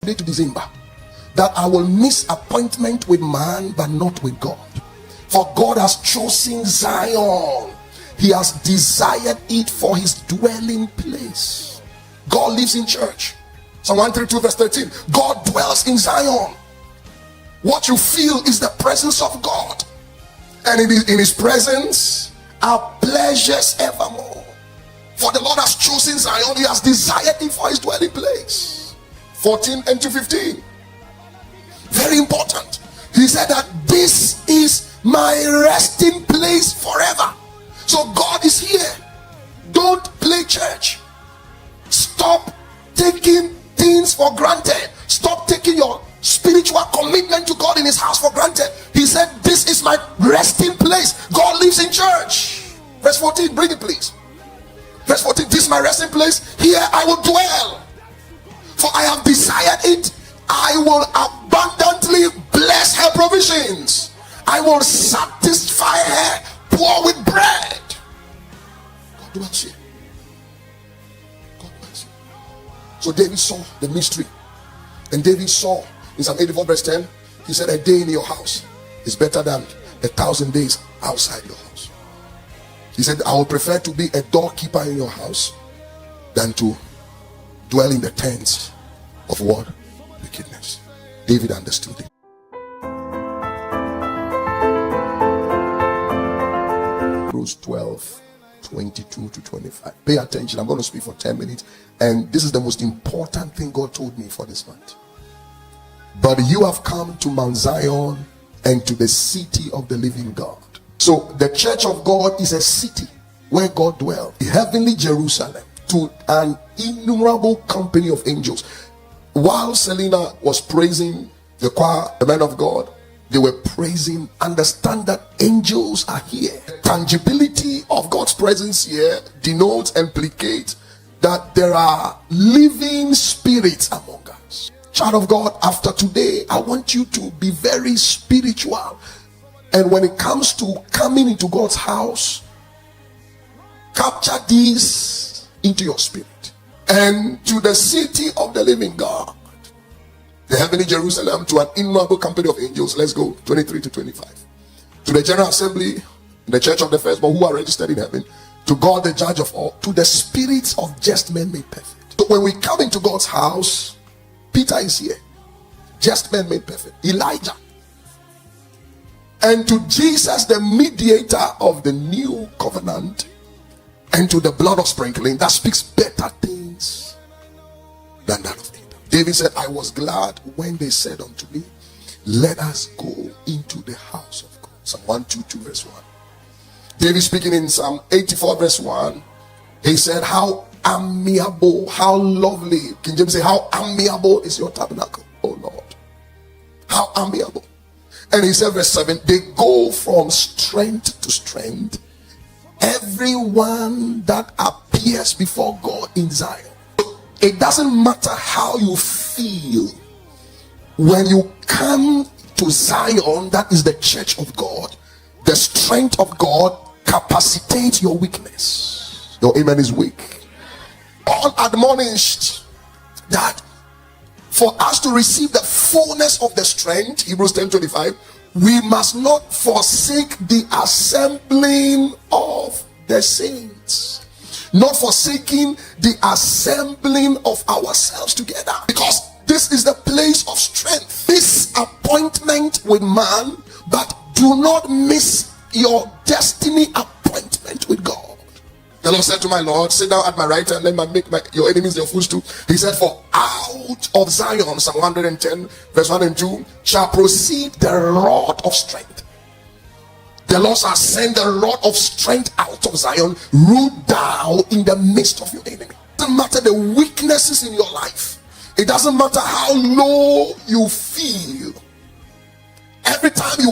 To December, that I will miss appointment with man but not with God. For God has chosen Zion. He has desired it for his dwelling place. God lives in church. Psalm 132 verse 13. God dwells in Zion. What you feel is the presence of God, and in his presence are pleasures evermore. For the Lord has chosen Zion. He has desired it for his dwelling place. 14 and to 15. Very important. He said that this is my resting place forever. So God is here. Don't play church. Stop taking things for granted. Stop taking your spiritual commitment to God in his house for granted. He said, this is my resting place. God lives in church. Verse 14, bring it please. Verse 14, this is my resting place. Here I will dwell. For I have desired it. I will abundantly bless her provisions. I will satisfy her poor with bread. God dwells here. God dwells here. So David saw the mystery. And David saw in Psalm 84 verse 10, he said, a day in your house is better than 1,000 days outside your house. He said, I would prefer to be a doorkeeper in your house than to dwell in the tents of what? Wickedness. David understood it. Hebrews 12, 22 to 25. Pay attention. I'm going to speak for 10 minutes. And this is the most important thing God told me for this month. But you have come to Mount Zion and to the city of the living God. So the church of God is a city where God dwells. The heavenly Jerusalem, to an innumerable company of angels. While Selena was praising the choir, the men of God, they were praising. Understand that angels are here. The tangibility of God's presence here denotes and implicates that there are living spirits among us. Child of God, after today, I want you to be very spiritual. And when it comes to coming into God's house, capture these into your spirit. And to the city of the living God, the heavenly Jerusalem, to an innumerable company of angels. Let's go 23 to 25. To the general assembly, the church of the firstborn who are registered in heaven, to God the judge of all, to the spirits of just men made perfect. So when we come into God's house, Peter is here, just men made perfect. Elijah, and to Jesus, the mediator of the new covenant, and to the blood of sprinkling that speaks better things than that of Adam. David said, I was glad when they said unto me, let us go into the house of God. Psalm 122 verse 1. David speaking in Psalm 84 verse 1, he said, how amiable, how lovely. King James say, how amiable is your tabernacle, oh Lord. How amiable. And he said verse 7, they go from strength to strength, everyone that appears before God in Zion. It doesn't matter how you feel. When you come to Zion, that is the church of God. The strength of God capacitates your weakness. Your amen is weak. All admonished that for us to receive the fullness of the strength, Hebrews 10:25, we must not forsake the assembling of the saints. Not forsaking the assembling of ourselves together, because this is the place of strength. This appointment with man, but do not miss your destiny appointment with God. The Lord said to my Lord, sit down at my right hand, let me make your enemies their footstool. He said, for out of Zion, Psalm 110 verse 1 and 2, shall proceed the rod of strength. The Lord shall send the rod of strength out of Zion, root down in the midst of your enemy. It doesn't matter the weaknesses in your life. It doesn't matter how low you feel. Every time you